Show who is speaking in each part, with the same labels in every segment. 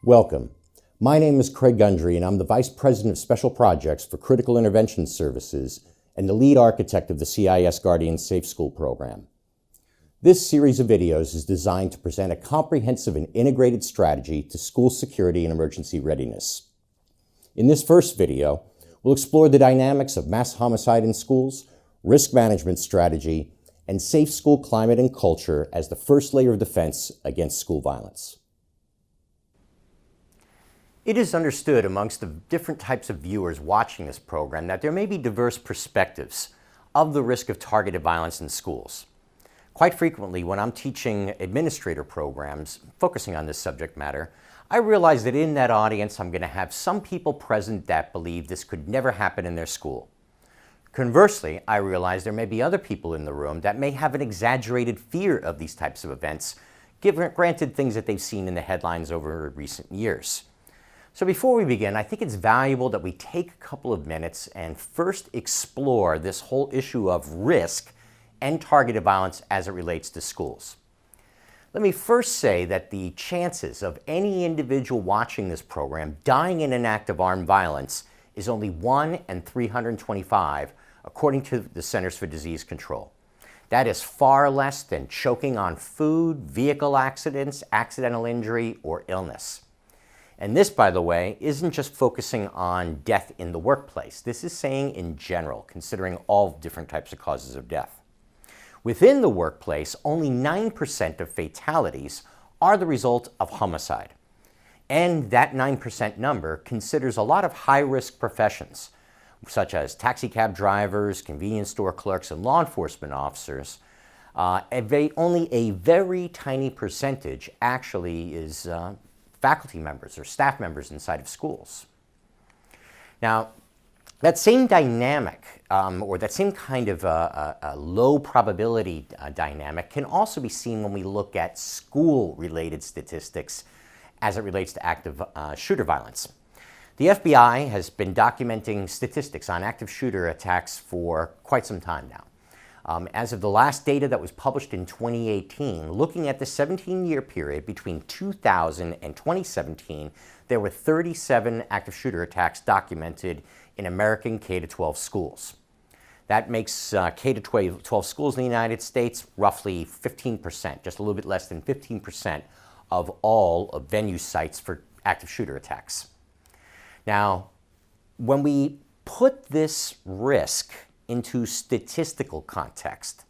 Speaker 1: Welcome. My name is Craig Gundry, and I'm the Vice President of Special Projects for Critical Intervention Services and the lead architect of the CIS Guardian SafeSchool Program. This series of videos is designed to present a comprehensive and integrated strategy to school security and emergency readiness. In this first video, we'll explore the dynamics of mass homicide in schools, risk management strategy, and safe school climate and culture as the first layer of defense against school violence. It is understood amongst the different types of viewers watching this program that there may be diverse perspectives of the risk of targeted violence in schools. Quite frequently, when I'm teaching administrator programs focusing on this subject matter, I realize that in that audience I'm going to have some people present that believe this could never happen in their school. Conversely, I realize there may be other people in the room that may have an exaggerated fear of these types of events, granted things that they've seen in the headlines over recent years. So before we begin, I think it's valuable that we take a couple of minutes and first explore this whole issue of risk and targeted violence as it relates to schools. Let me first say that the chances of any individual watching this program dying in an act of armed violence is only 1 in 325, according to the Centers for Disease Control. That is far less than choking on food, vehicle accidents, accidental injury, or illness. And this, by the way, isn't just focusing on death in the workplace. This is saying in general, considering all different types of causes of death. Within the workplace, only 9% of fatalities are the result of homicide. And that 9% number considers a lot of high-risk professions, such as taxi cab drivers, convenience store clerks, and law enforcement officers. Only a very tiny percentage actually is faculty members or staff members inside of schools. Now, that same dynamic, or that same kind of a low probability dynamic can also be seen when we look at school-related statistics as it relates to active shooter violence. The FBI has been documenting statistics on active shooter attacks for quite some time now. As of the last data that was published in 2018, looking at the 17-year period between 2000 and 2017, there were 37 active shooter attacks documented in American K-12 schools. That makes K-12 schools in the United States roughly 15%, just a little bit less than 15% of all of venue sites for active shooter attacks. Now, when we put this risk into statistical context,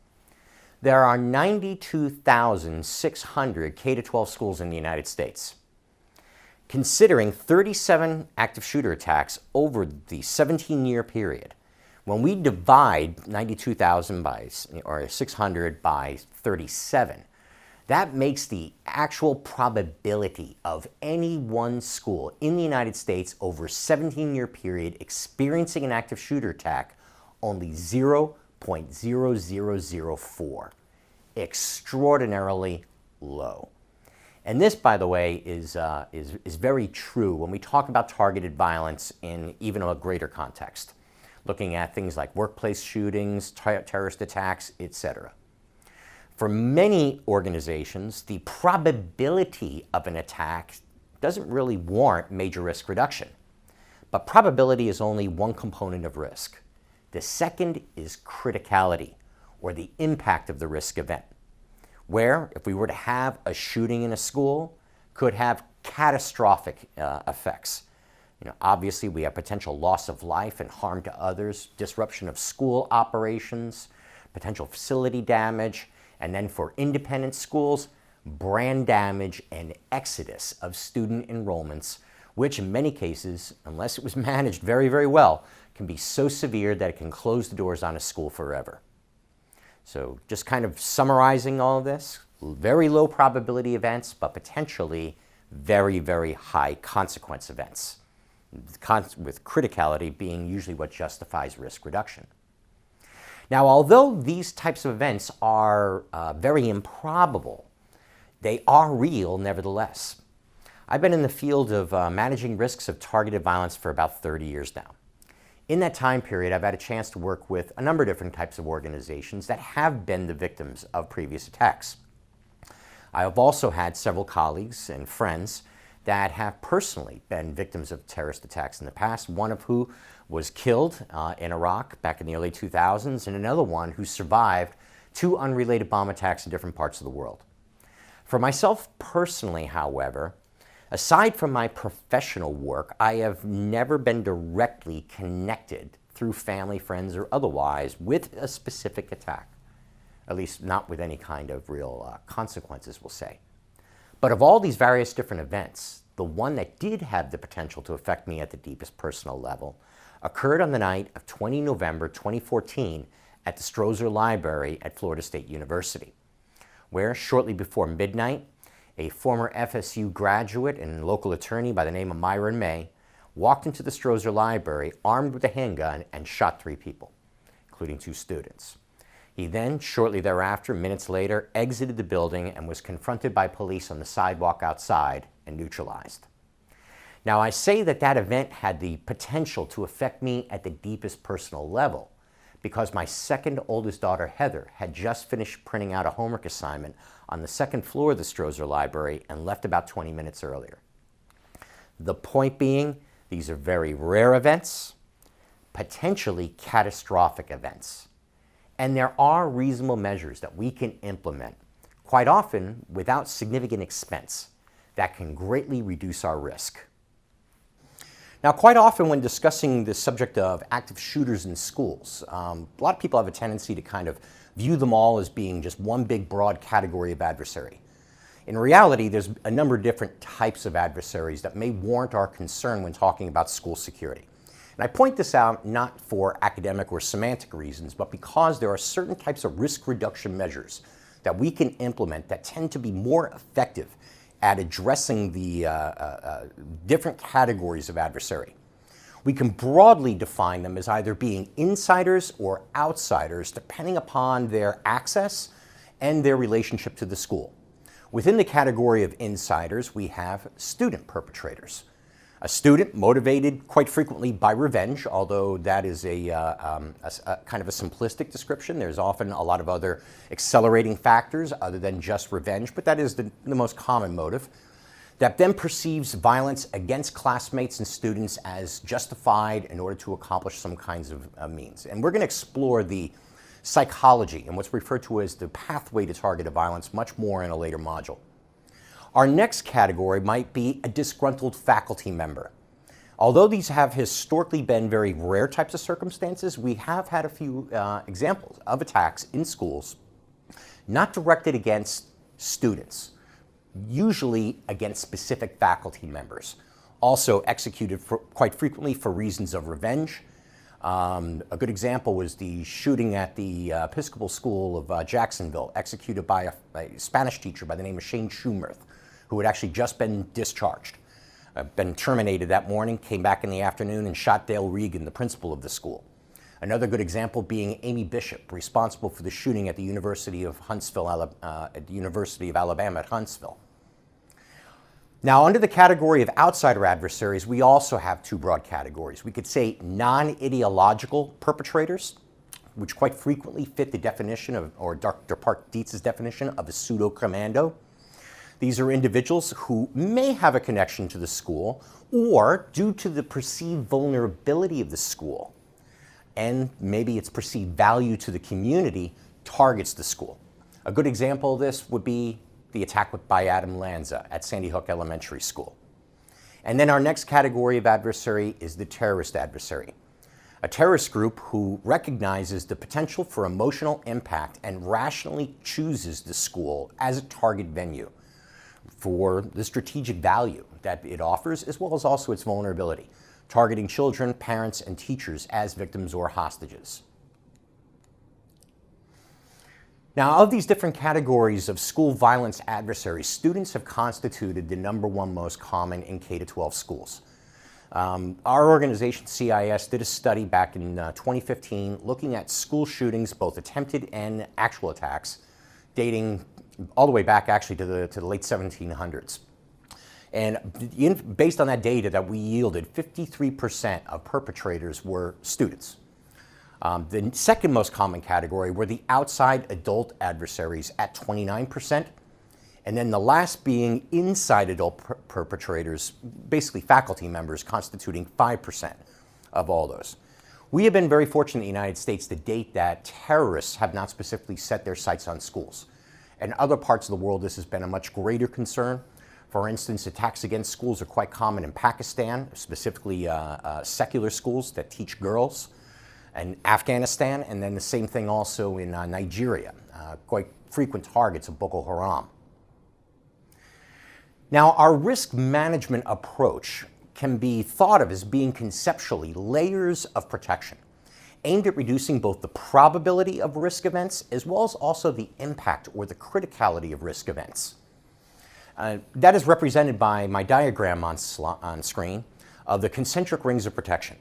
Speaker 1: there are 92,600 K-12 schools in the United States. Considering 37 active shooter attacks over the 17-year period, when we divide 92,000 or 600 by 37, that makes the actual probability of any one school in the United States over a 17-year period experiencing an active shooter attack only 0.0004, extraordinarily low. And this, by the way, is very true when we talk about targeted violence in even a greater context, looking at things like workplace shootings, terrorist attacks, etc. For many organizations, the probability of an attack doesn't really warrant major risk reduction. But probability is only one component of risk. The second is criticality, or the impact of the risk event, where if we were to have a shooting in a school, could have catastrophic effects. Obviously, we have potential loss of life and harm to others, disruption of school operations, potential facility damage, and then for independent schools, brand damage and exodus of student enrollments, which in many cases, unless it was managed very, very well, can be so severe that it can close the doors on a school forever. So just kind of summarizing all of this, very low probability events, but potentially very, very high consequence events, with criticality being usually what justifies risk reduction. Now, although these types of events are very improbable, they are real nevertheless. I've been in the field of managing risks of targeted violence for about 30 years now. In that time period, I've had a chance to work with a number of different types of organizations that have been the victims of previous attacks. I have also had several colleagues and friends that have personally been victims of terrorist attacks in the past, one of who was killed in Iraq back in the early 2000s, and another one who survived 2 unrelated bomb attacks in different parts of the world. For myself personally, however, aside from my professional work, I have never been directly connected through family, friends, or otherwise with a specific attack, at least not with any kind of real consequences, we'll say. But of all these various different events, the one that did have the potential to affect me at the deepest personal level occurred on the night of 20 November 2014 at the Strozer Library at Florida State University, where shortly before midnight, a former FSU graduate and local attorney by the name of Myron May walked into the Strozer Library armed with a handgun and shot 3 people, including 2 students. He then, shortly thereafter, minutes later, exited the building and was confronted by police on the sidewalk outside and neutralized. Now, I say that that event had the potential to affect me at the deepest personal level because my second oldest daughter, Heather, had just finished printing out a homework assignment on the 2nd floor of the Strozer Library and left about 20 minutes earlier. The point being, these are very rare events, potentially catastrophic events. And there are reasonable measures that we can implement, quite often without significant expense, that can greatly reduce our risk. Now, quite often when discussing the subject of active shooters in schools, a lot of people have a tendency to kind of view them all as being just one big broad category of adversary. In reality, there's a number of different types of adversaries that may warrant our concern when talking about school security. And I point this out not for academic or semantic reasons, but because there are certain types of risk reduction measures that we can implement that tend to be more effective at addressing the different categories of adversary. We can broadly define them as either being insiders or outsiders, depending upon their access and their relationship to the school. Within the category of insiders, we have student perpetrators. A student motivated quite frequently by revenge, although that is a kind of a simplistic description. There's often a lot of other accelerating factors other than just revenge, but that is the most common motive, that then perceives violence against classmates and students as justified in order to accomplish some kinds of means. And we're going to explore the psychology and what's referred to as the pathway to targeted violence much more in a later module. Our next category might be a disgruntled faculty member. Although these have historically been very rare types of circumstances, we have had a few examples of attacks in schools not directed against students, usually against specific faculty members, also executed quite frequently for reasons of revenge. A good example was the shooting at the Episcopal School of Jacksonville, executed by a Spanish teacher by the name of Shane Schumerth, who had actually just been discharged, been terminated that morning, came back in the afternoon and shot Dale Regan, the principal of the school. Another good example being Amy Bishop, responsible for the shooting at the University of Alabama at Huntsville. Now, under the category of outsider adversaries, we also have 2 broad categories. We could say non-ideological perpetrators, which quite frequently fit the definition of, or Dr. Park Dietz's definition of a pseudo-commando. These are individuals who may have a connection to the school or, due to the perceived vulnerability of the school, and maybe its perceived value to the community, targets the school. A good example of this would be the attack by Adam Lanza at Sandy Hook Elementary School. And then our next category of adversary is the terrorist adversary, a terrorist group who recognizes the potential for emotional impact and rationally chooses the school as a target venue for the strategic value that it offers, as well as also its vulnerability, targeting children, parents, and teachers as victims or hostages. Now, of these different categories of school violence adversaries, students have constituted the #1 most common in K-12 schools. Our organization, CIS, did a study back in 2015 looking at school shootings, both attempted and actual attacks, dating all the way back actually to the late 1700s. And based on that data that we yielded, 53% of perpetrators were students. The second most common category were the outside adult adversaries at 29%, And then the last being inside adult perpetrators, basically faculty members constituting 5% of all those. We have been very fortunate in the United States to date that terrorists have not specifically set their sights on schools. In other parts of the world, this has been a much greater concern. For instance, attacks against schools are quite common in Pakistan, specifically secular schools that teach girls, and Afghanistan, and then the same thing also in Nigeria, quite frequent targets of Boko Haram. Now, our risk management approach can be thought of as being conceptually layers of protection, aimed at reducing both the probability of risk events as well as also the impact or the criticality of risk events. That is represented by my diagram on screen of the concentric rings of protection.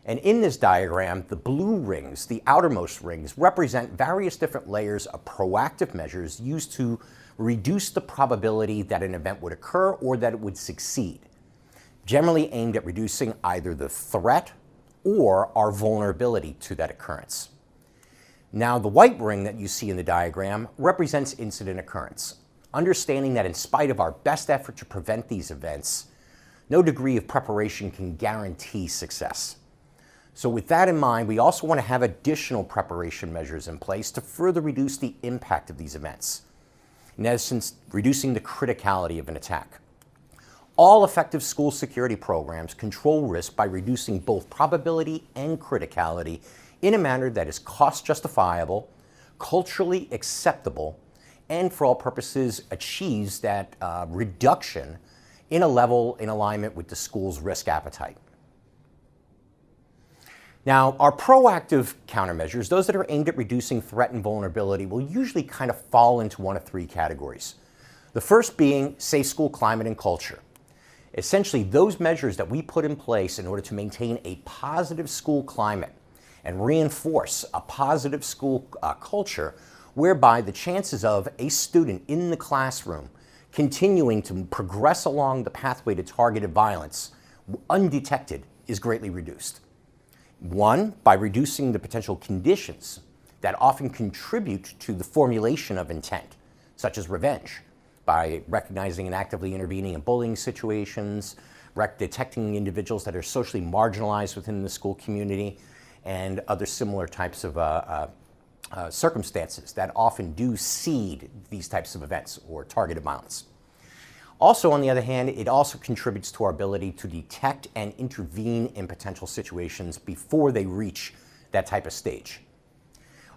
Speaker 1: And in this diagram, the blue rings, the outermost rings, represent various different layers of proactive measures used to reduce the probability that an event would occur or that it would succeed, generally aimed at reducing either the threat or our vulnerability to that occurrence. Now, the white ring that you see in the diagram represents incident occurrence, understanding that in spite of our best effort to prevent these events, no degree of preparation can guarantee success. So with that in mind, we also want to have additional preparation measures in place to further reduce the impact of these events. In essence, reducing the criticality of an attack. All effective school security programs control risk by reducing both probability and criticality in a manner that is cost justifiable, culturally acceptable, and for all purposes achieves that reduction in a level in alignment with the school's risk appetite. Now, our proactive countermeasures, those that are aimed at reducing threat and vulnerability, will usually kind of fall into one of three categories. The first being safe school climate and culture. Essentially, those measures that we put in place in order to maintain a positive school climate and reinforce a positive school culture whereby the chances of a student in the classroom continuing to progress along the pathway to targeted violence undetected is greatly reduced. One, by reducing the potential conditions that often contribute to the formulation of intent, such as revenge, by recognizing and actively intervening in bullying situations, detecting individuals that are socially marginalized within the school community, and other similar types of circumstances that often do seed these types of events or targeted violence. Also, on the other hand, it also contributes to our ability to detect and intervene in potential situations before they reach that type of stage.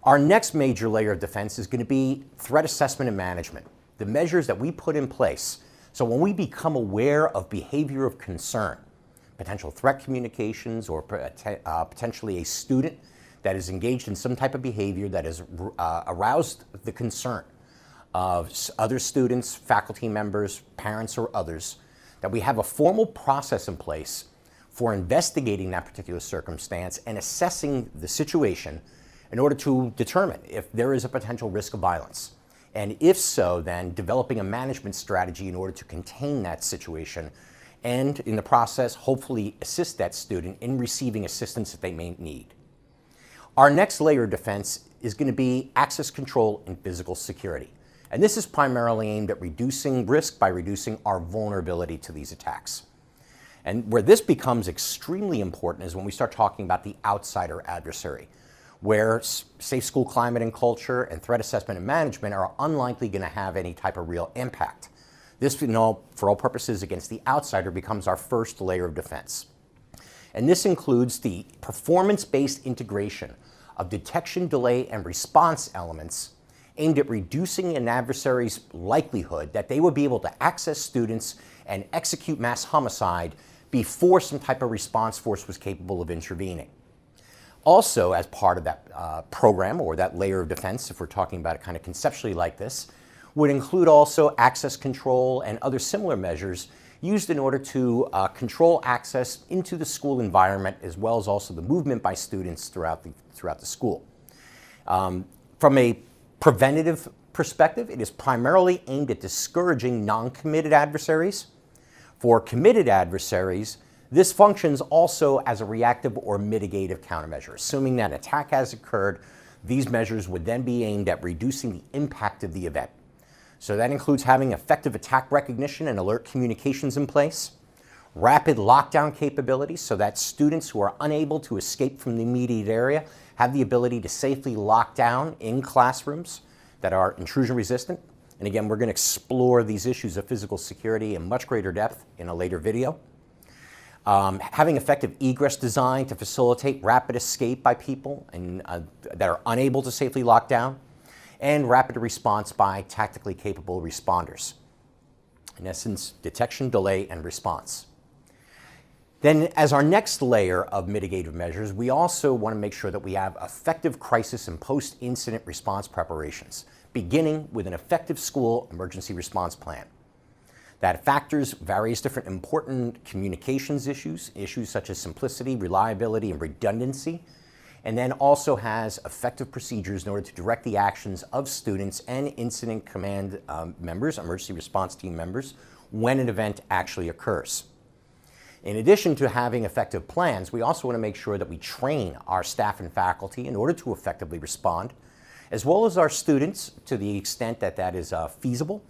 Speaker 1: Our next major layer of defense is going to be threat assessment and management, the measures that we put in place. So when we become aware of behavior of concern, potential threat communications, or potentially a student that is engaged in some type of behavior that has aroused the concern of other students, faculty members, parents, or others, that we have a formal process in place for investigating that particular circumstance and assessing the situation in order to determine if there is a potential risk of violence. And if so, then developing a management strategy in order to contain that situation and in the process, hopefully assist that student in receiving assistance that they may need. Our next layer of defense is going to be access control and physical security. And this is primarily aimed at reducing risk by reducing our vulnerability to these attacks. And where this becomes extremely important is when we start talking about the outsider adversary, where safe school climate and culture and threat assessment and management are unlikely going to have any type of real impact. This, for all purposes, against the outsider becomes our first layer of defense. And this includes the performance-based integration of detection, delay, and response elements aimed at reducing an adversary's likelihood that they would be able to access students and execute mass homicide before some type of response force was capable of intervening. Also, as part of that program, or that layer of defense, if we're talking about it kind of conceptually like this, would include also access control and other similar measures used in order to control access into the school environment, as well as also the movement by students throughout the school. From a preventative perspective, it is primarily aimed at discouraging non-committed adversaries. For committed adversaries, this functions also as a reactive or mitigative countermeasure. Assuming that an attack has occurred, these measures would then be aimed at reducing the impact of the event. So that includes having effective attack recognition and alert communications in place, rapid lockdown capabilities so that students who are unable to escape from the immediate area have the ability to safely lock down in classrooms that are intrusion resistant. And again, we're going to explore these issues of physical security in much greater depth in a later video. Having effective egress design to facilitate rapid escape by people that are unable to safely lock down, and rapid response by tactically capable responders. In essence, detection, delay, and response. Then, as our next layer of mitigative measures, we also want to make sure that we have effective crisis and post-incident response preparations, beginning with an effective school emergency response plan that factors various different important communications issues such as simplicity, reliability, and redundancy, and then also has effective procedures in order to direct the actions of students and incident command members, emergency response team members, when an event actually occurs. In addition to having effective plans, we also want to make sure that we train our staff and faculty in order to effectively respond, as well as our students to the extent that that is feasible,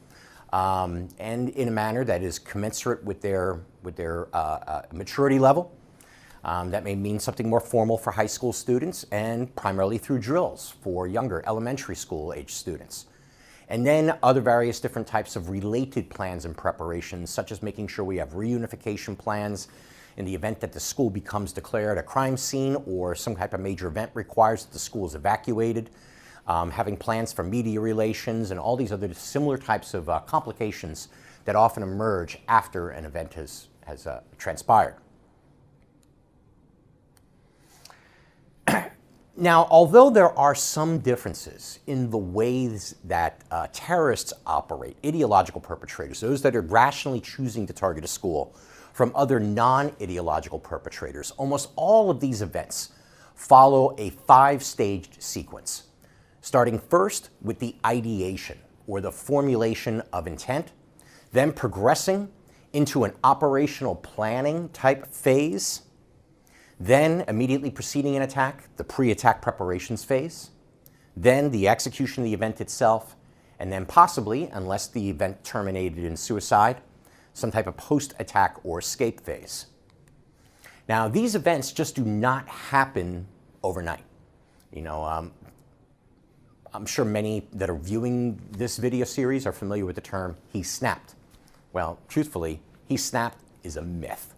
Speaker 1: and in a manner that is commensurate with their maturity level. That may mean something more formal for high school students and primarily through drills for younger elementary school age students. And then other various different types of related plans and preparations, such as making sure we have reunification plans in the event that the school becomes declared a crime scene or some type of major event requires that the school is evacuated, having plans for media relations and all these other similar types of complications that often emerge after an event has transpired. Now, although there are some differences in the ways that terrorists operate, ideological perpetrators, those that are rationally choosing to target a school, from other non-ideological perpetrators, almost all of these events follow a 5-staged sequence, starting first with the ideation, or the formulation of intent, then progressing into an operational planning type phase, then immediately preceding an attack, the pre-attack preparations phase, then the execution of the event itself, and then possibly, unless the event terminated in suicide, some type of post-attack or escape phase. Now, these events just do not happen overnight. I'm sure many that are viewing this video series are familiar with the term, "he snapped." Well, truthfully, "he snapped" is a myth.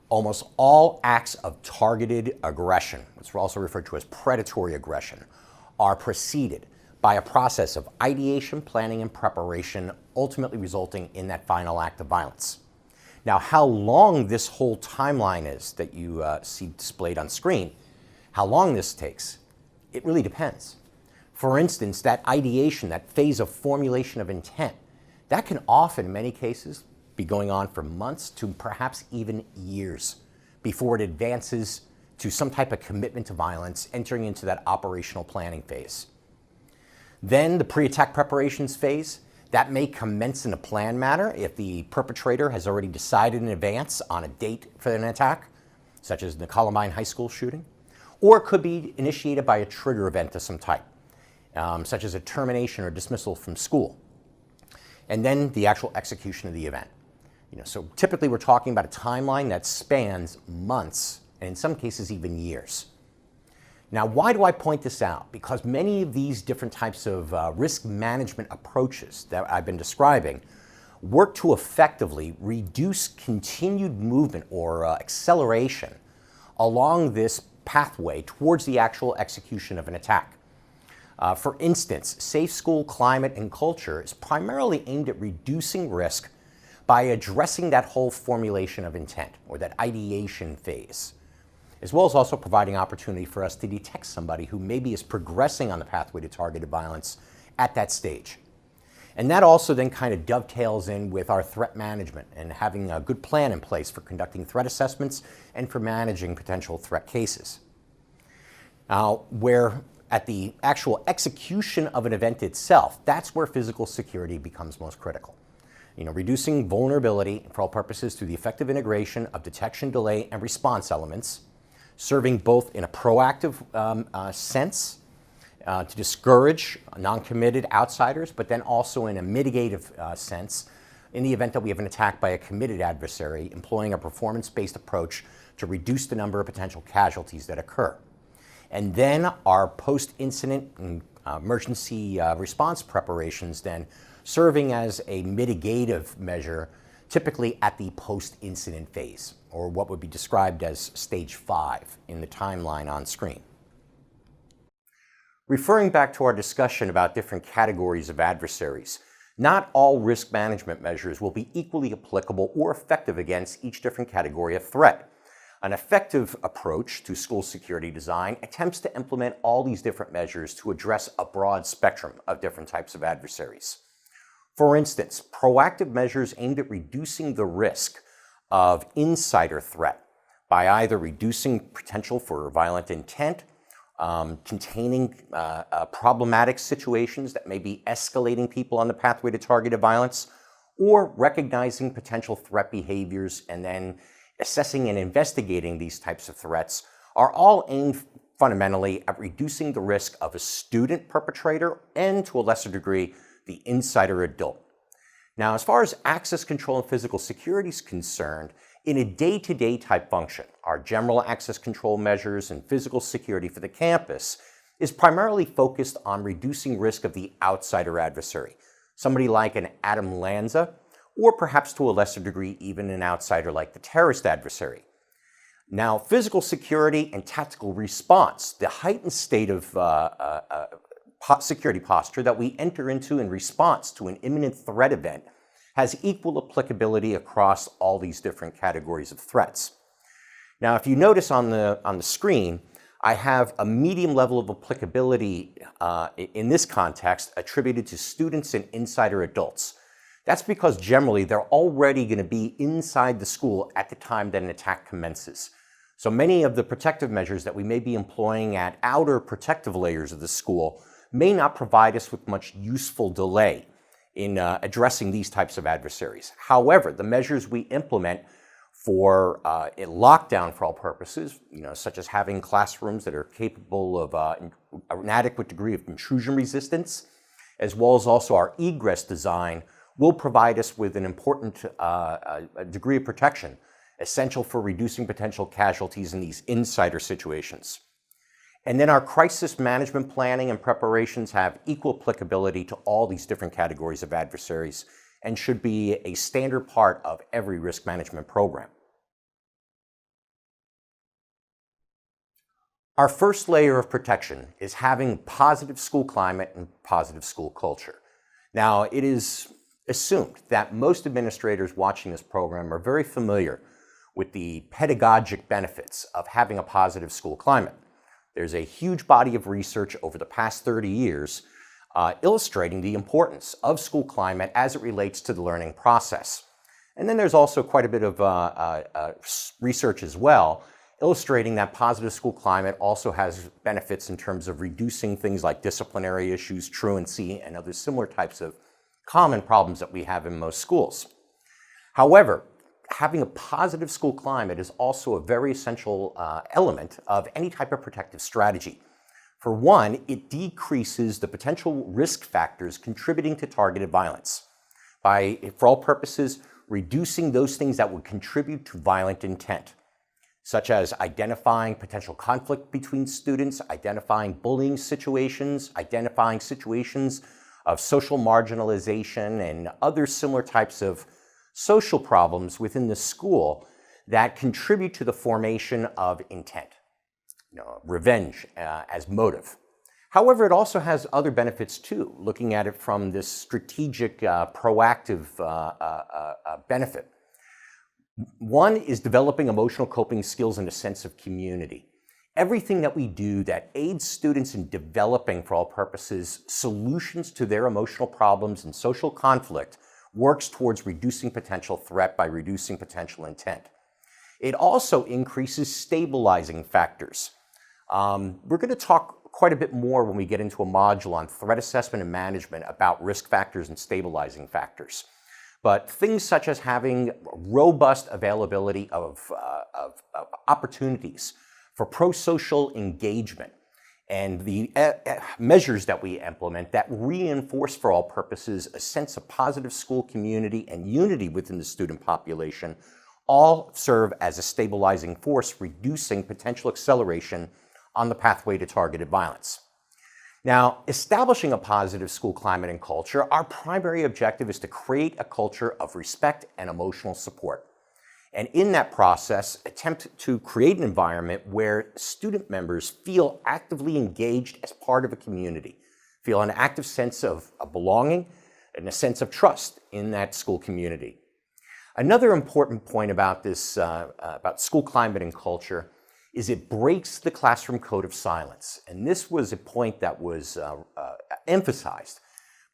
Speaker 1: Almost all acts of targeted aggression, which are also referred to as predatory aggression, are preceded by a process of ideation, planning, and preparation, ultimately resulting in that final act of violence. Now, how long this whole timeline is that you see displayed on screen, how long this takes, it really depends. For instance, that ideation, that phase of formulation of intent, that can often, in many cases, be going on for months to perhaps even years before it advances to some type of commitment to violence, entering into that operational planning phase. Then the pre-attack preparations phase, that may commence in a planned manner if the perpetrator has already decided in advance on a date for an attack, such as the Columbine High School shooting, or it could be initiated by a trigger event of some type, such as a termination or dismissal from school, and then the actual execution of the event. So typically we're talking about a timeline that spans months, and in some cases even years. Now, why do I point this out? Because many of these different types of risk management approaches that I've been describing work to effectively reduce continued movement or acceleration along this pathway towards the actual execution of an attack. For instance, Safe School Climate and Culture is primarily aimed at reducing risk by addressing that whole formulation of intent, or that ideation phase, as well as also providing opportunity for us to detect somebody who maybe is progressing on the pathway to targeted violence at that stage. And that also then kind of dovetails in with our threat management and having a good plan in place for conducting threat assessments and for managing potential threat cases. Now, where at the actual execution of an event itself, that's where physical security becomes most critical. Reducing vulnerability for all purposes through the effective integration of detection, delay, and response elements, serving both in a proactive sense to discourage non-committed outsiders, but then also in a mitigative sense, in the event that we have an attack by a committed adversary, employing a performance-based approach to reduce the number of potential casualties that occur. And then our post-incident and emergency response preparations then serving as a mitigative measure, typically at the post-incident phase, or what would be described as stage 5 in the timeline on screen. Referring back to our discussion about different categories of adversaries, not all risk management measures will be equally applicable or effective against each different category of threat. An effective approach to school security design attempts to implement all these different measures to address a broad spectrum of different types of adversaries. For instance, proactive measures aimed at reducing the risk of insider threat by either reducing potential for violent intent, containing problematic situations that may be escalating people on the pathway to targeted violence, or recognizing potential threat behaviors and then assessing and investigating these types of threats are all aimed fundamentally at reducing the risk of a student perpetrator and, to a lesser degree, the insider adult. Now, as far as access control and physical security is concerned, in a day-to-day type function, our general access control measures and physical security for the campus is primarily focused on reducing risk of the outsider adversary, somebody like an Adam Lanza, or perhaps to a lesser degree even an outsider like the terrorist adversary. Now, physical security and tactical response, the heightened state of security posture that we enter into in response to an imminent threat event, has equal applicability across all these different categories of threats. Now, if you notice on the screen, I have a medium level of applicability in this context attributed to students and insider adults. That's because generally they're already going to be inside the school at the time that an attack commences. So many of the protective measures that we may be employing at outer protective layers of the school may not provide us with much useful delay in addressing these types of adversaries. However, the measures we implement for a lockdown for all purposes, such as having classrooms that are capable of an adequate degree of intrusion resistance, as well as also our egress design, will provide us with an important degree of protection, essential for reducing potential casualties in these insider situations. And then our crisis management planning and preparations have equal applicability to all these different categories of adversaries and should be a standard part of every risk management program. Our first layer of protection is having positive school climate and positive school culture. Now, it is assumed that most administrators watching this program are very familiar with the pedagogic benefits of having a positive school climate. There's a huge body of research over the past 30 years illustrating the importance of school climate as it relates to the learning process. And then there's also quite a bit of research as well illustrating that positive school climate also has benefits in terms of reducing things like disciplinary issues, truancy, and other similar types of common problems that we have in most schools. However, having a positive school climate is also a very essential element of any type of protective strategy. For one, it decreases the potential risk factors contributing to targeted violence by, for all purposes, reducing those things that would contribute to violent intent, such as identifying potential conflict between students, identifying bullying situations, identifying situations of social marginalization, and other similar types of social problems within the school that contribute to the formation of intent, revenge as motive. However, it also has other benefits too, looking at it from this strategic, proactive benefit. One is developing emotional coping skills and a sense of community. Everything that we do that aids students in developing, for all purposes, solutions to their emotional problems and social conflict works towards reducing potential threat by reducing potential intent. It also increases stabilizing factors. We're going to talk quite a bit more when we get into a module on threat assessment and management about risk factors and stabilizing factors. But things such as having robust availability of opportunities for pro-social engagement and the measures that we implement that reinforce for all purposes a sense of positive school community and unity within the student population all serve as a stabilizing force, reducing potential acceleration on the pathway to targeted violence. Now, establishing a positive school climate and culture, our primary objective is to create a culture of respect and emotional support. And in that process, attempt to create an environment where student members feel actively engaged as part of a community, feel an active sense of belonging and a sense of trust in that school community. Another important point about this, about school climate and culture, is it breaks the classroom code of silence. And this was a point that was emphasized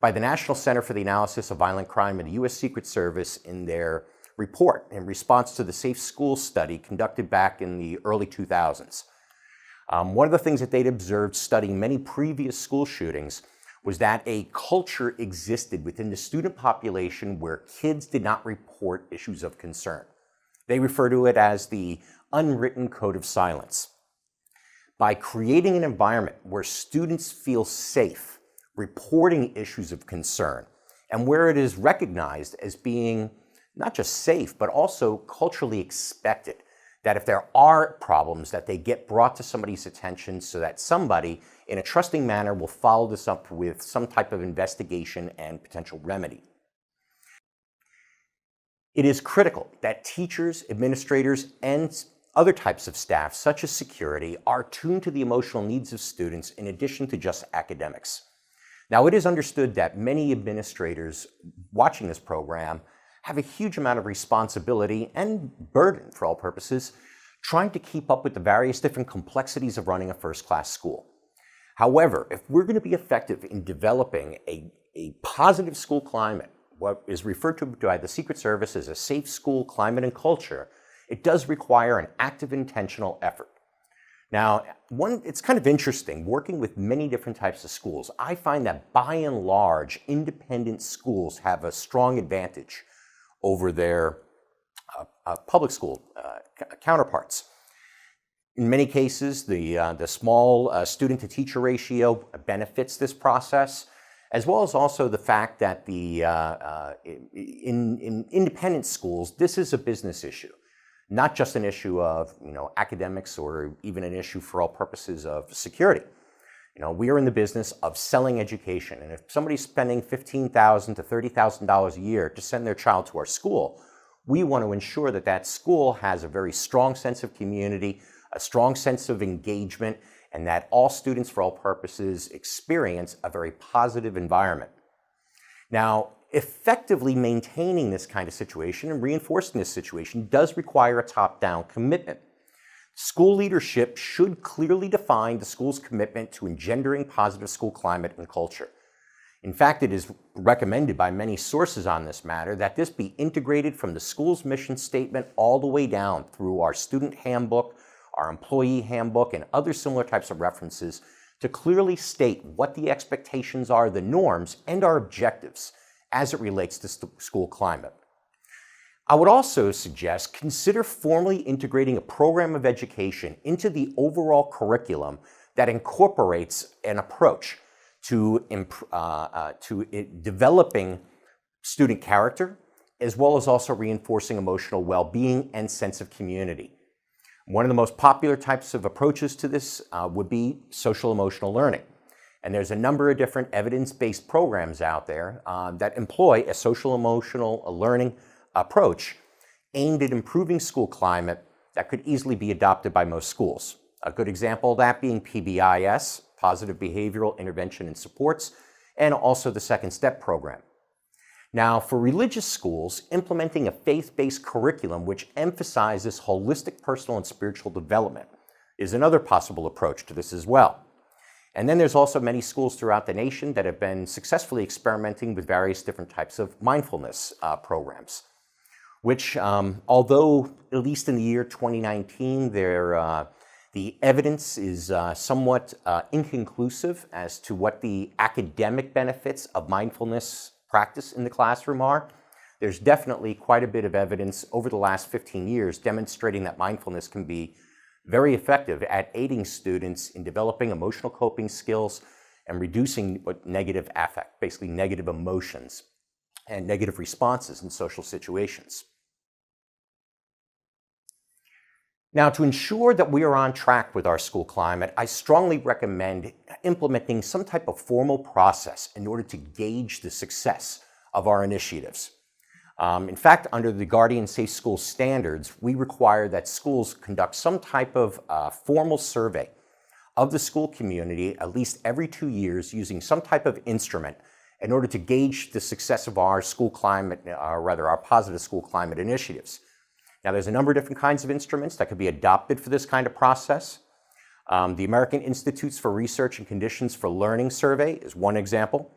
Speaker 1: by the National Center for the Analysis of Violent Crime and the U.S. Secret Service in their report in response to the Safe School study conducted back in the early 2000s. One of the things that they'd observed studying many previous school shootings was that a culture existed within the student population where kids did not report issues of concern. They refer to it as the unwritten code of silence. By creating an environment where students feel safe reporting issues of concern and where it is recognized as being not just safe, but also culturally expected, that if there are problems, that they get brought to somebody's attention so that somebody in a trusting manner will follow this up with some type of investigation and potential remedy. It is critical that teachers, administrators, and other types of staff, such as security, are tuned to the emotional needs of students in addition to just academics. Now, it is understood that many administrators watching this program have a huge amount of responsibility and burden, for all purposes, trying to keep up with the various different complexities of running a first-class school. However, if we're going to be effective in developing a positive school climate, what is referred to by the Secret Service as a safe school climate and culture, it does require an active, intentional effort. Now, it's kind of interesting, working with many different types of schools, I find that by and large, independent schools have a strong advantage over their public school counterparts. In many cases, the small student-to-teacher ratio benefits this process, as well as also the fact that in independent schools, this is a business issue, not just an issue of academics or even an issue for all purposes of security. We are in the business of selling education, and if somebody's spending $15,000 to $30,000 a year to send their child to our school, we want to ensure that that school has a very strong sense of community, a strong sense of engagement, and that all students, for all purposes, experience a very positive environment. Now, effectively maintaining this kind of situation and reinforcing this situation does require a top-down commitment. School leadership should clearly define the school's commitment to engendering positive school climate and culture. In fact, it is recommended by many sources on this matter that this be integrated from the school's mission statement all the way down through our student handbook, our employee handbook, and other similar types of references to clearly state what the expectations are, the norms, and our objectives as it relates to school climate. I would also suggest consider formally integrating a program of education into the overall curriculum that incorporates an approach to developing student character, as well as also reinforcing emotional well-being and sense of community. One of the most popular types of approaches to this would be social emotional learning. And there's a number of different evidence-based programs out there that employ a social emotional learning approach aimed at improving school climate that could easily be adopted by most schools. A good example of that being PBIS, Positive Behavioral Intervention and Supports, and also the Second Step program. Now, for religious schools, implementing a faith-based curriculum which emphasizes holistic personal and spiritual development is another possible approach to this as well. And then there's also many schools throughout the nation that have been successfully experimenting with various different types of mindfulness programs, which, although at least in the year 2019, the evidence is somewhat inconclusive as to what the academic benefits of mindfulness practice in the classroom are. There's definitely quite a bit of evidence over the last 15 years demonstrating that mindfulness can be very effective at aiding students in developing emotional coping skills and reducing negative affect, basically negative emotions and negative responses in social situations. Now, to ensure that we are on track with our school climate, I strongly recommend implementing some type of formal process in order to gauge the success of our initiatives. In fact, under the Guardian SafeSchool standards, we require that schools conduct some type of formal survey of the school community at least every 2 years using some type of instrument in order to gauge the success of our school climate, or rather our positive school climate initiatives. Now, there's a number of different kinds of instruments that could be adopted for this kind of process. The American Institutes for Research and Conditions for Learning survey is one example.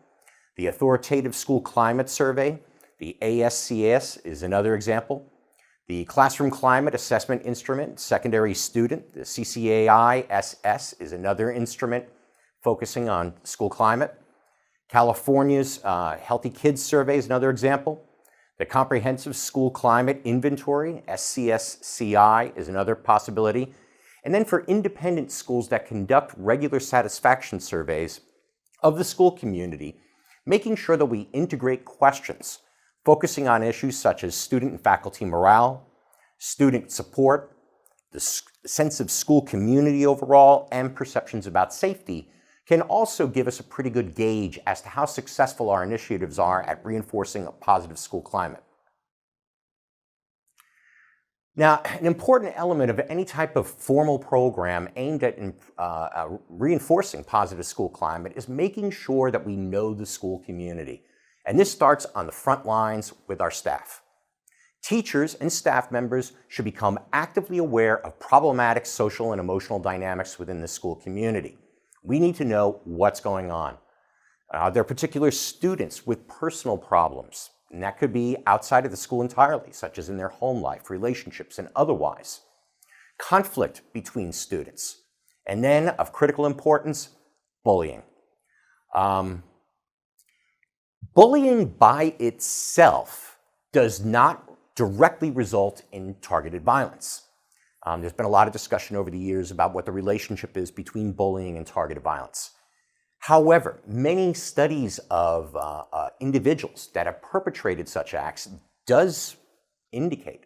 Speaker 1: The Authoritative School Climate Survey, the ASCS, is another example. The Classroom Climate Assessment Instrument, Secondary Student, the CCAI-SS, is another instrument focusing on school climate. California's Healthy Kids Survey is another example. The Comprehensive School Climate Inventory, SCSCI, is another possibility. And then for independent schools that conduct regular satisfaction surveys of the school community, making sure that we integrate questions focusing on issues such as student and faculty morale, student support, the sense of school community overall, and perceptions about safety can also give us a pretty good gauge as to how successful our initiatives are at reinforcing a positive school climate. Now, an important element of any type of formal program aimed at reinforcing positive school climate is making sure that we know the school community. And this starts on the front lines with our staff. Teachers and staff members should become actively aware of problematic social and emotional dynamics within the school community. We need to know what's going on. There are particular students with personal problems, and that could be outside of the school entirely, such as in their home life, relationships, and otherwise. Conflict between students. And then, of critical importance, bullying. Bullying by itself does not directly result in targeted violence. There's been a lot of discussion over the years about what the relationship is between bullying and targeted violence. However, many studies of individuals that have perpetrated such acts does indicate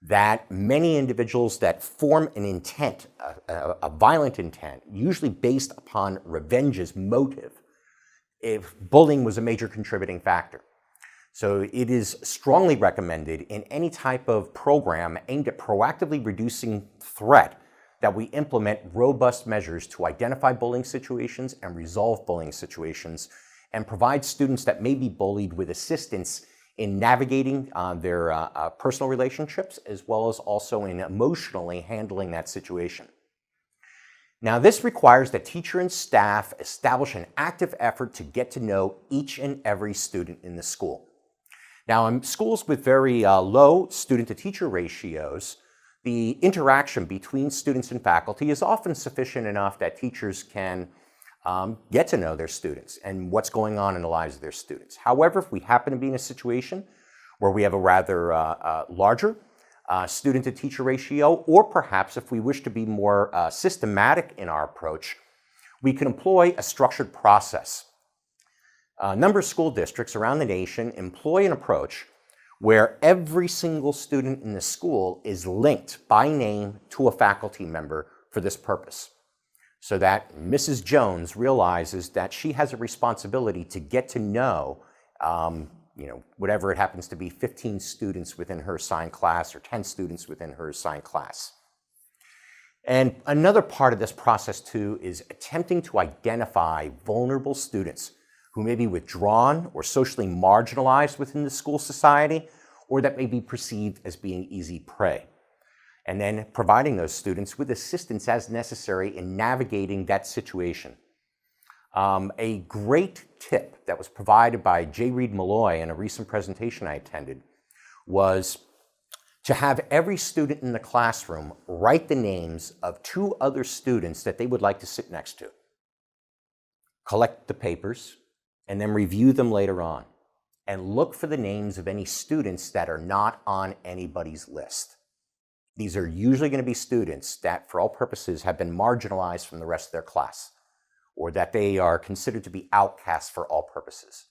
Speaker 1: that many individuals that form an intent, a violent intent, usually based upon revenge as motive, if bullying was a major contributing factor. So it is strongly recommended in any type of program aimed at proactively reducing threat that we implement robust measures to identify bullying situations and resolve bullying situations and provide students that may be bullied with assistance in navigating their personal relationships as well as also in emotionally handling that situation. Now, this requires that teacher and staff establish an active effort to get to know each and every student in the school. Now, in schools with very low student-to-teacher ratios, the interaction between students and faculty is often sufficient enough that teachers can get to know their students and what's going on in the lives of their students. However, if we happen to be in a situation where we have a rather larger student-to-teacher ratio, or perhaps if we wish to be more systematic in our approach, we can employ a structured process. A number of school districts around the nation employ an approach where every single student in the school is linked by name to a faculty member for this purpose, so that Mrs. Jones realizes that she has a responsibility to get to know, whatever it happens to be, 15 students within her assigned class or 10 students within her assigned class. And another part of this process, too, is attempting to identify vulnerable students who may be withdrawn or socially marginalized within the school society, or that may be perceived as being easy prey. And then providing those students with assistance as necessary in navigating that situation. A great tip that was provided by J. Reed Malloy in a recent presentation I attended was to have every student in the classroom write the names of 2 other students that they would like to sit next to. Collect the papers, and then review them later on. And look for the names of any students that are not on anybody's list. These are usually going to be students that, for all purposes, have been marginalized from the rest of their class, or that they are considered to be outcasts for all purposes.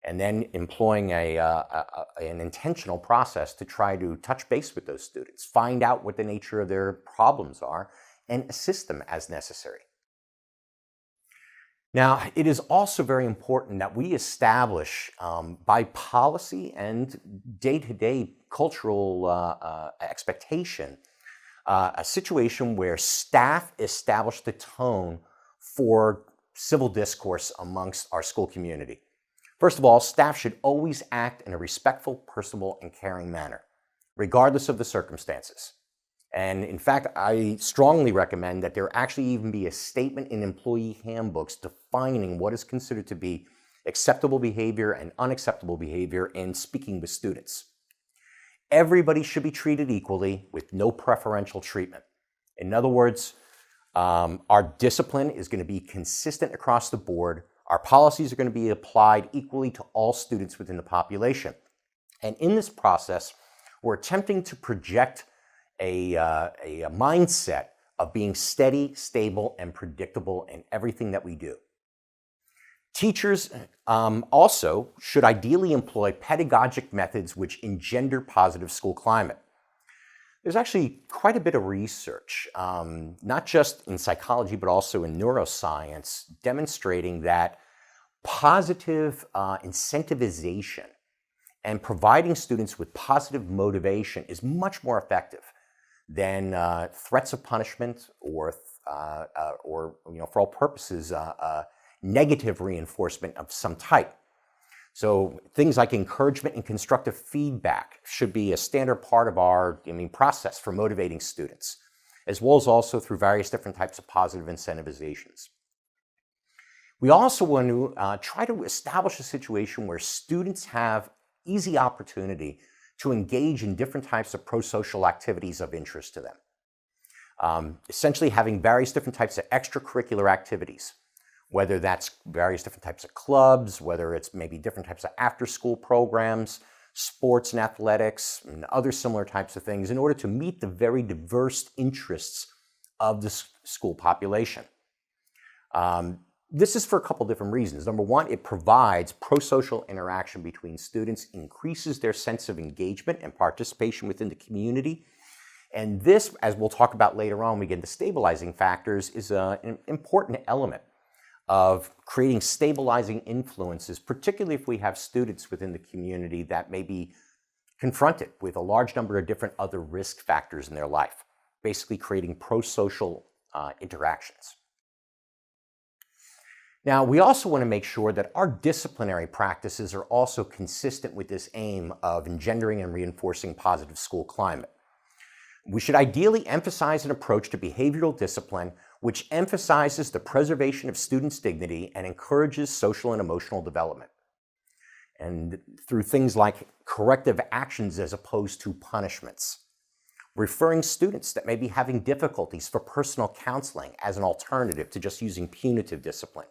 Speaker 1: And then employing an intentional process to try to touch base with those students, find out what the nature of their problems are, and assist them as necessary. Now, it is also very important that we establish by policy and day-to-day cultural expectation a situation where staff establish the tone for civil discourse amongst our school community. First of all, staff should always act in a respectful, personable, and caring manner, regardless of the circumstances. And in fact, I strongly recommend that there actually even be a statement in employee handbooks defining what is considered to be acceptable behavior and unacceptable behavior in speaking with students. Everybody should be treated equally with no preferential treatment. In other words, our discipline is going to be consistent across the board. Our policies are going to be applied equally to all students within the population. And in this process, we're attempting to project a mindset of being steady, stable, and predictable in everything that we do. Teachers also should ideally employ pedagogic methods which engender positive school climate. There's actually quite a bit of research, not just in psychology, but also in neuroscience, demonstrating that positive incentivization and providing students with positive motivation is much more effective than threats of punishment or for all purposes, negative reinforcement of some type. So things like encouragement and constructive feedback should be a standard part of our process for motivating students, as well as also through various different types of positive incentivizations. We also want to try to establish a situation where students have easy opportunity to engage in different types of pro-social activities of interest to them. Essentially having various different types of extracurricular activities, whether that's various different types of clubs, whether it's maybe different types of after-school programs, sports and athletics, and other similar types of things in order to meet the very diverse interests of the school population. This is for a couple different reasons. Number one, it provides pro-social interaction between students, increases their sense of engagement and participation within the community. And this, as we'll talk about later on when we get into stabilizing factors, is an important element of creating stabilizing influences, particularly if we have students within the community that may be confronted with a large number of different other risk factors in their life, basically creating pro-social interactions. Now, we also want to make sure that our disciplinary practices are also consistent with this aim of engendering and reinforcing positive school climate. We should ideally emphasize an approach to behavioral discipline which emphasizes the preservation of students' dignity and encourages social and emotional development. And through things like corrective actions as opposed to punishments, referring students that may be having difficulties for personal counseling as an alternative to just using punitive discipline,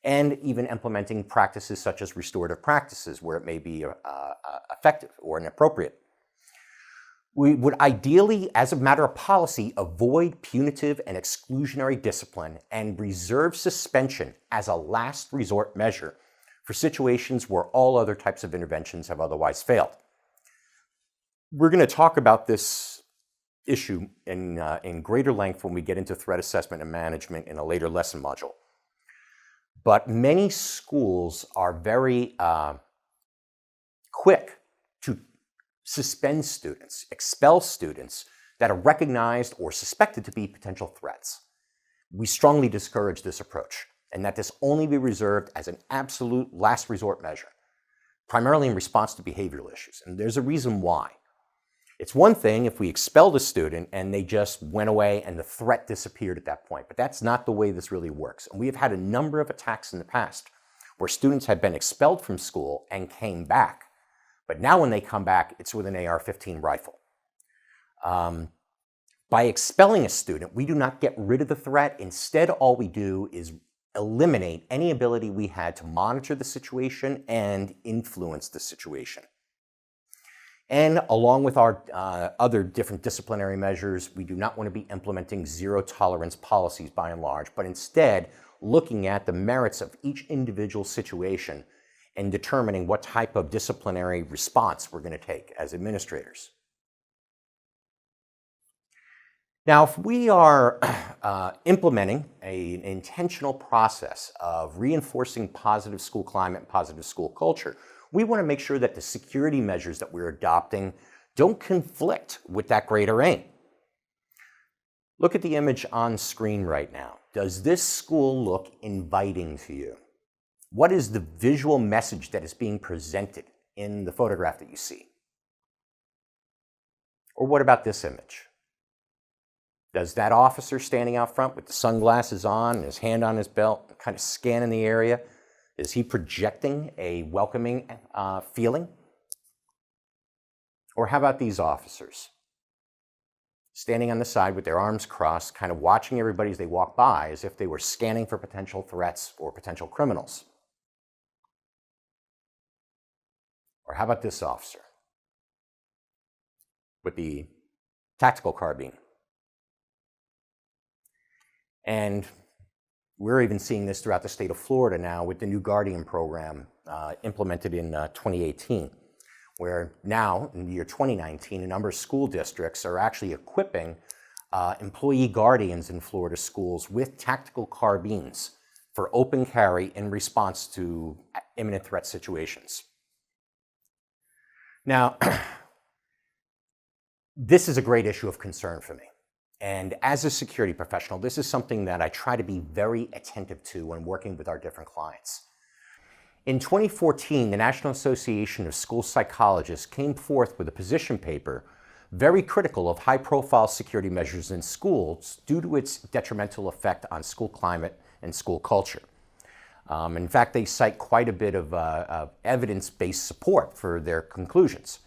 Speaker 1: and even implementing practices such as restorative practices where it may be effective or inappropriate. We would ideally, as a matter of policy, avoid punitive and exclusionary discipline and reserve suspension as a last resort measure for situations where all other types of interventions have otherwise failed. We're going to talk about this issue in greater length when we get into threat assessment and management in a later lesson module. But many schools are very quick to suspend students, expel students that are recognized or suspected to be potential threats. We strongly discourage this approach, and that this only be reserved as an absolute last resort measure, primarily in response to behavioral issues. And there's a reason why. It's one thing if we expelled a student and they just went away and the threat disappeared at that point, but that's not the way this really works. And we have had a number of attacks in the past where students had been expelled from school and came back. But now when they come back, it's with an AR-15 rifle. By expelling a student, we do not get rid of the threat. Instead, all we do is eliminate any ability we had to monitor the situation and influence the situation. And along with our other different disciplinary measures, we do not want to be implementing zero tolerance policies by and large, but instead looking at the merits of each individual situation and determining what type of disciplinary response we're going to take as administrators. Now, if we are implementing an intentional process of reinforcing positive school climate and positive school culture, we want to make sure that the security measures that we're adopting don't conflict with that greater aim. Look at the image on screen right now. Does this school look inviting to you? What is the visual message that is being presented in the photograph that you see? Or what about this image? Does that officer standing out front with the sunglasses on and his hand on his belt, kind of scanning the area, is he projecting a welcoming feeling? Or how about these officers? Standing on the side with their arms crossed, kind of watching everybody as they walk by as if they were scanning for potential threats or potential criminals. Or how about this officer with the tactical carbine? And we're even seeing this throughout the state of Florida now with the new Guardian program implemented in 2018, where now in the year 2019, a number of school districts are actually equipping employee guardians in Florida schools with tactical carbines for open carry in response to imminent threat situations. Now, this is a great issue of concern for me. And as a security professional, this is something that I try to be very attentive to when working with our different clients. In 2014, the National Association of School Psychologists came forth with a position paper very critical of high-profile security measures in schools due to its detrimental effect on school climate and school culture. In fact, they cite quite a bit of evidence-based support for their conclusions.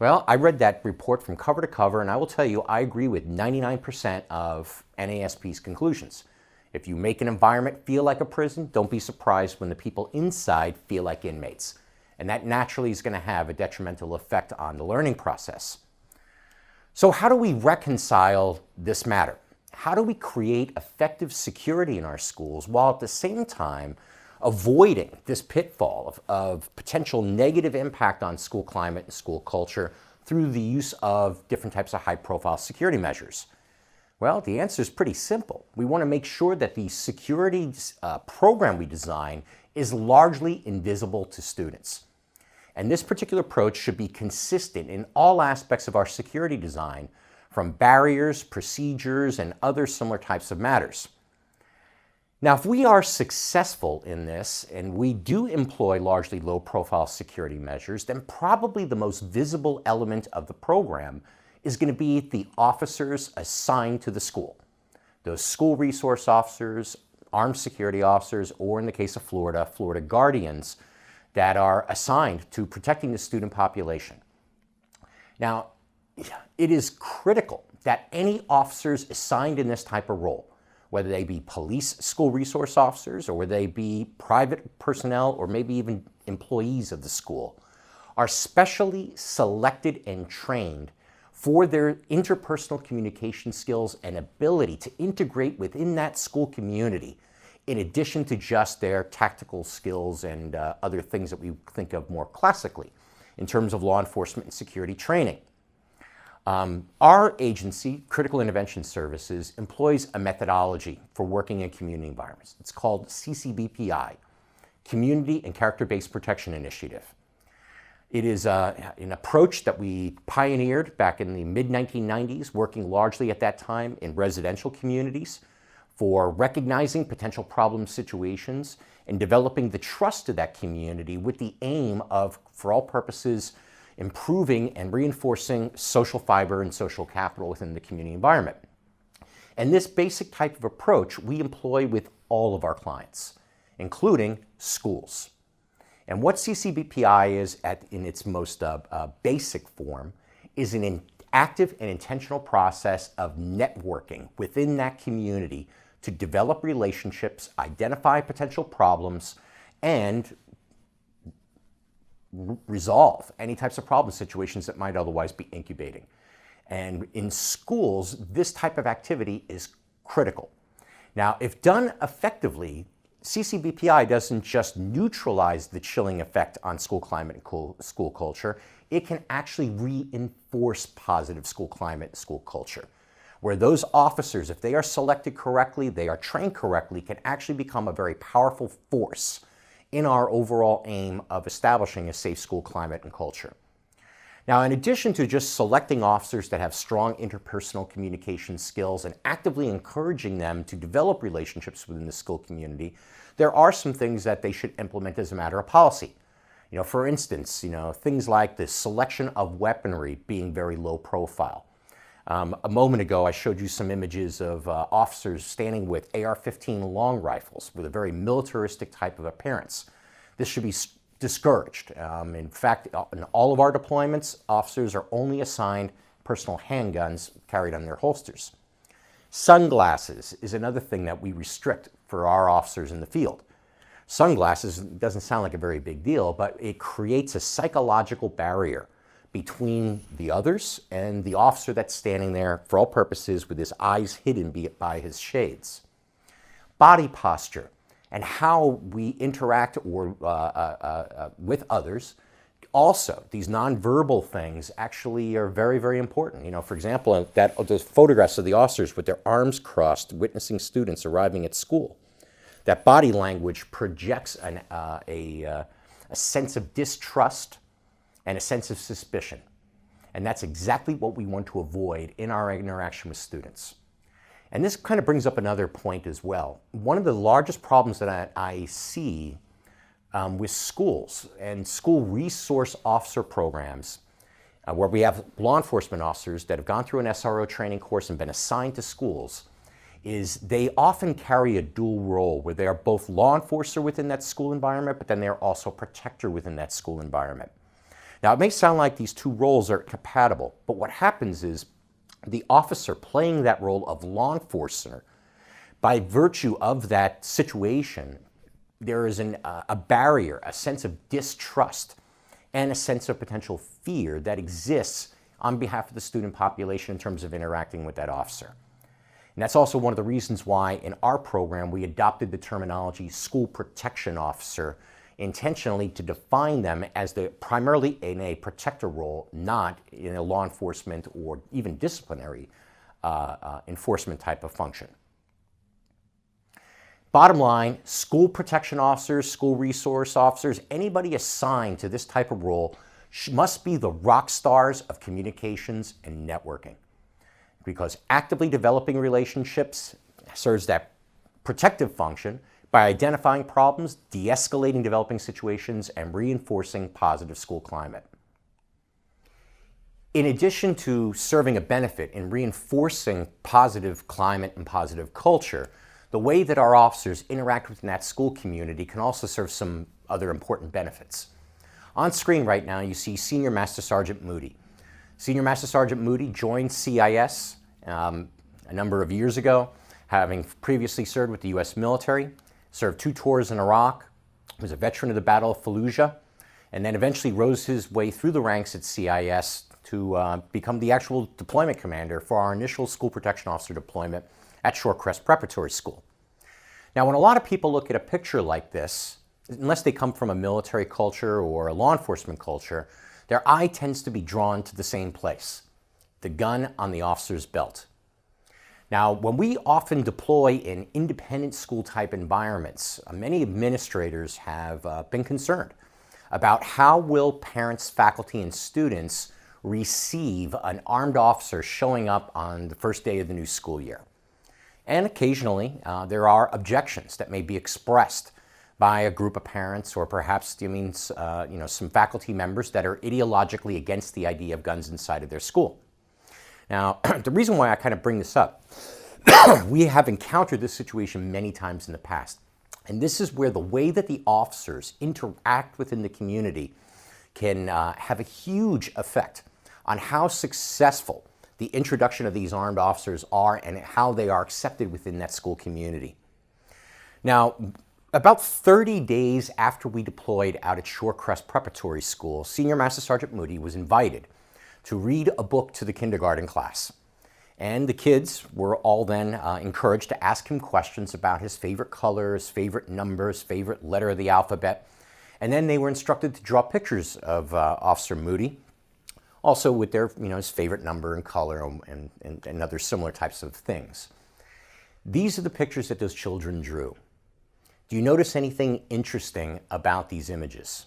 Speaker 1: Well, I read that report from cover to cover, and I will tell you, I agree with 99% of NASP's conclusions. If you make an environment feel like a prison, don't be surprised when the people inside feel like inmates. And that naturally is going to have a detrimental effect on the learning process. So how do we reconcile this matter? How do we create effective security in our schools while at the same time avoiding this pitfall of potential negative impact on school climate and school culture through the use of different types of high-profile security measures? Well, the answer is pretty simple. We want to make sure that the security program we design is largely invisible to students. And this particular approach should be consistent in all aspects of our security design, from barriers, procedures, and other similar types of matters. Now, if we are successful in this, and we do employ largely low-profile security measures, then probably the most visible element of the program is going to be the officers assigned to the school. Those school resource officers, armed security officers, or in the case of Florida, Florida Guardians that are assigned to protecting the student population. Now, it is critical that any officers assigned in this type of role, whether they be police school resource officers or whether they be private personnel or maybe even employees of the school, are specially selected and trained for their interpersonal communication skills and ability to integrate within that school community, in addition to just their tactical skills and other things that we think of more classically in terms of law enforcement and security training. Our agency, Critical Intervention Services, employs a methodology for working in community environments. It's called CCBPI, Community and Character-Based Protection Initiative. It is an approach that we pioneered back in the mid-1990s, working largely at that time in residential communities for recognizing potential problem situations and developing the trust of that community with the aim of, for all purposes, improving and reinforcing social fiber and social capital within the community environment. And this basic type of approach we employ with all of our clients, including schools. And what CCBPI is in its most basic form is an active and intentional process of networking within that community to develop relationships, identify potential problems, and resolve any types of problem situations that might otherwise be incubating. And in schools, this type of activity is critical. Now, if done effectively, CCBPI doesn't just neutralize the chilling effect on school climate and school culture, it can actually reinforce positive school climate and school culture, where those officers, if they are selected correctly, they are trained correctly, can actually become a very powerful force in our overall aim of establishing a safe school climate and culture. Now, in addition to just selecting officers that have strong interpersonal communication skills and actively encouraging them to develop relationships within the school community, there are some things that they should implement as a matter of policy. For instance, things like the selection of weaponry being very low profile. A moment ago, I showed you some images of officers standing with AR-15 long rifles with a very militaristic type of appearance. This should be discouraged. In fact, in all of our deployments, officers are only assigned personal handguns carried on their holsters. Sunglasses is another thing that we restrict for our officers in the field. Sunglasses doesn't sound like a very big deal, but it creates a psychological barrier between the others and the officer that's standing there for all purposes with his eyes hidden by his shades. Body posture and how we interact with others. Also, these nonverbal things actually are very, very important. For example, those photographs of the officers with their arms crossed, witnessing students arriving at school. That body language projects a sense of distrust and a sense of suspicion. And that's exactly what we want to avoid in our interaction with students. And this kind of brings up another point as well. One of the largest problems that I see with schools and school resource officer programs, where we have law enforcement officers that have gone through an SRO training course and been assigned to schools, is they often carry a dual role where they are both law enforcer within that school environment, but then they're also protector within that school environment. Now, it may sound like these two roles are compatible, but what happens is the officer playing that role of law enforcer, by virtue of that situation, there is a barrier, a sense of distrust, and a sense of potential fear that exists on behalf of the student population in terms of interacting with that officer. And that's also one of the reasons why in our program we adopted the terminology school protection officer intentionally to define them as primarily in a protector role, not in a law enforcement or even disciplinary enforcement type of function. Bottom line, school protection officers, school resource officers, anybody assigned to this type of role must be the rock stars of communications and networking, because actively developing relationships serves that protective function by identifying problems, de-escalating developing situations, and reinforcing positive school climate. In addition to serving a benefit in reinforcing positive climate and positive culture, the way that our officers interact within that school community can also serve some other important benefits. On screen right now, you see Senior Master Sergeant Moody. Senior Master Sergeant Moody joined CIS a number of years ago, having previously served with the U.S. military, served 2 tours in Iraq, was a veteran of the Battle of Fallujah, and then eventually rose his way through the ranks at CIS to become the actual deployment commander for our initial school protection officer deployment at Shorecrest Preparatory School. Now, when a lot of people look at a picture like this, unless they come from a military culture or a law enforcement culture, their eye tends to be drawn to the same place, the gun on the officer's belt. Now, when we often deploy in independent school type environments, many administrators have been concerned about how will parents, faculty, and students receive an armed officer showing up on the first day of the new school year. And occasionally, there are objections that may be expressed by a group of parents or perhaps some faculty members that are ideologically against the idea of guns inside of their school. Now, the reason why I kind of bring this up, we have encountered this situation many times in the past. And this is where the way that the officers interact within the community can have a huge effect on how successful the introduction of these armed officers are and how they are accepted within that school community. Now, About 30 days after we deployed out at Shorecrest Preparatory School, Senior Master Sergeant Moody was invited to read a book to the kindergarten class. And the kids were all then encouraged to ask him questions about his favorite colors, favorite numbers, favorite letter of the alphabet. And then they were instructed to draw pictures of Officer Moody, also with their, his favorite number and color and other similar types of things. These are the pictures that those children drew. Do you notice anything interesting about these images?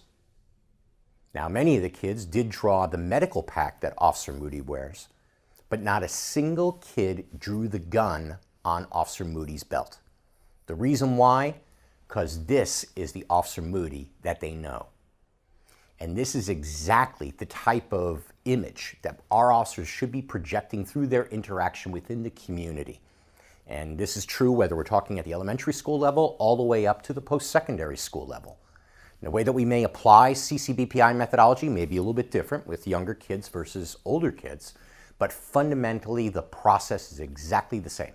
Speaker 1: Now, many of the kids did draw the medical pack that Officer Moody wears, but not a single kid drew the gun on Officer Moody's belt. The reason why? Because this is the Officer Moody that they know. And this is exactly the type of image that our officers should be projecting through their interaction within the community. And this is true whether we're talking at the elementary school level all the way up to the post-secondary school level. And the way that we may apply CCBPI methodology may be a little bit different with younger kids versus older kids, but fundamentally the process is exactly the same.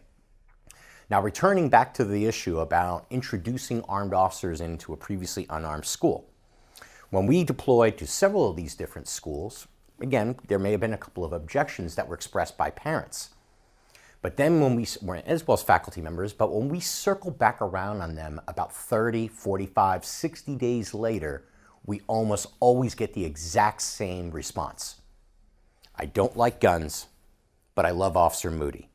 Speaker 1: Now, returning back to the issue about introducing armed officers into a previously unarmed school. When we deployed to several of these different schools, again, there may have been a couple of objections that were expressed by parents. But then when we, as well as faculty members, but when we circle back around on them about 30, 45, 60 days later, we almost always get the exact same response. I don't like guns, but I love Officer Moody.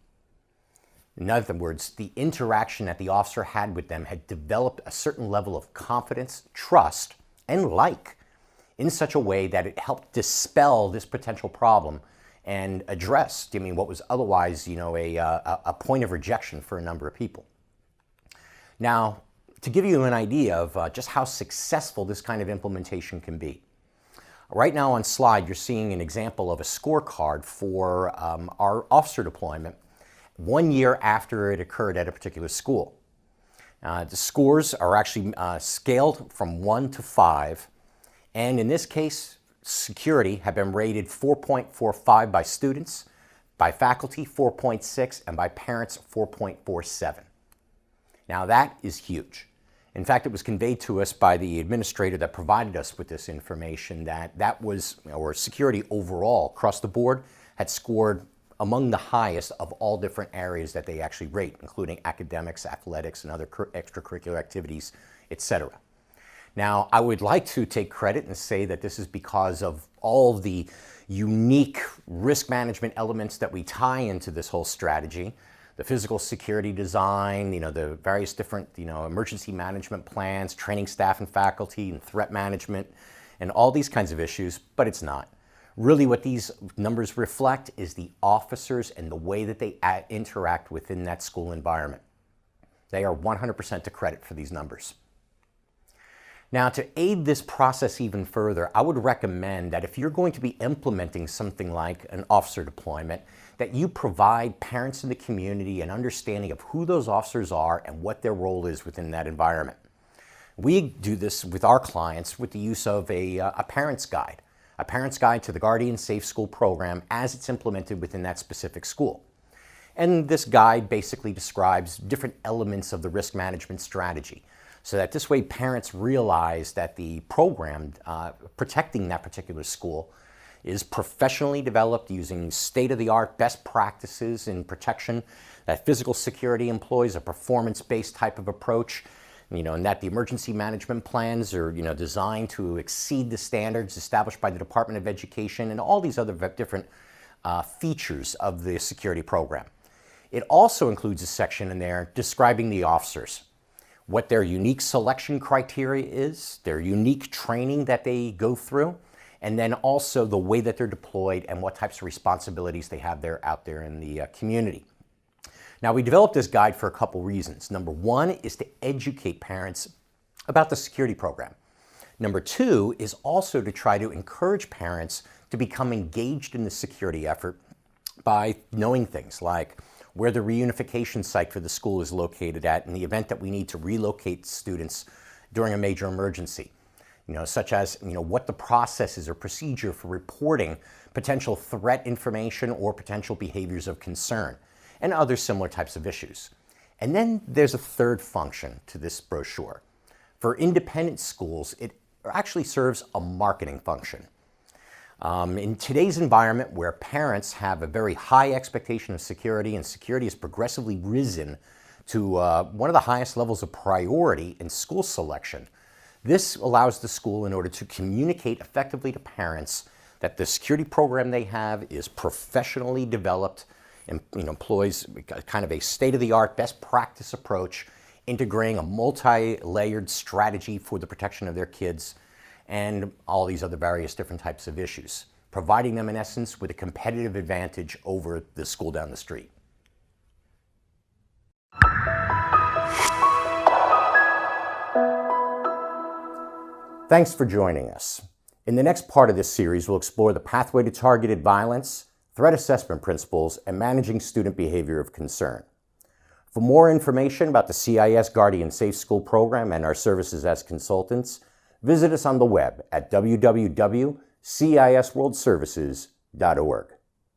Speaker 1: In other words, the interaction that the officer had with them had developed a certain level of confidence, trust, and like in such a way that it helped dispel this potential problem and address, what was otherwise, a point of rejection for a number of people. Now, to give you an idea of just how successful this kind of implementation can be, right now on slide, you're seeing an example of a scorecard for our officer deployment 1 year after it occurred at a particular school. The scores are actually scaled from 1 to 5, and in this case, security have been rated 4.45 by students, by faculty 4.6, and by parents 4.47. Now that is huge. In fact, it was conveyed to us by the administrator that provided us with this information that was, or security overall across the board had scored among the highest of all different areas that they actually rate, including academics, athletics, and other extracurricular activities, etc. Now, I would like to take credit and say that this is because of all of the unique risk management elements that we tie into this whole strategy, the physical security design, the various different, emergency management plans, training staff and faculty, and threat management, and all these kinds of issues, but it's not. Really what these numbers reflect is the officers and the way that they interact within that school environment. They are 100% to credit for these numbers. Now, to aid this process even further, I would recommend that if you're going to be implementing something like an officer deployment, that you provide parents in the community an understanding of who those officers are and what their role is within that environment. We do this with our clients with the use of a parent's guide to the Guardian SafeSchool Program as it's implemented within that specific school. And this guide basically describes different elements of the risk management strategy, so that this way parents realize that the program protecting that particular school is professionally developed using state-of-the-art best practices in protection, that physical security employs a performance-based type of approach, and that the emergency management plans are designed to exceed the standards established by the Department of Education and all these other different features of the security program. It also includes a section in there describing the officers, what their unique selection criteria is, their unique training that they go through, and then also the way that they're deployed and what types of responsibilities they have out there in the community. Now, we developed this guide for a couple reasons. Number one is to educate parents about the security program. Number two is also to try to encourage parents to become engaged in the security effort by knowing things like where the reunification site for the school is located at in the event that we need to relocate students during a major emergency. Such as, what the process is or procedure for reporting potential threat information or potential behaviors of concern, and other similar types of issues. And then there's a third function to this brochure, For independent schools, it actually serves a marketing function. In today's environment where parents have a very high expectation of security and security has progressively risen to one of the highest levels of priority in school selection, this allows the school, in order to communicate effectively to parents, that the security program they have is professionally developed and employs kind of a state-of-the-art best practice approach, integrating a multi-layered strategy for the protection of their kids and all these other various different types of issues, providing them in essence with a competitive advantage over the school down the street. Thanks for joining us. In the next part of this series, we'll explore the pathway to targeted violence, threat assessment principles, and managing student behavior of concern. For more information about the CIS Guardian SafeSchool Program and our services as consultants, visit us on the web at www.cisworldservices.org.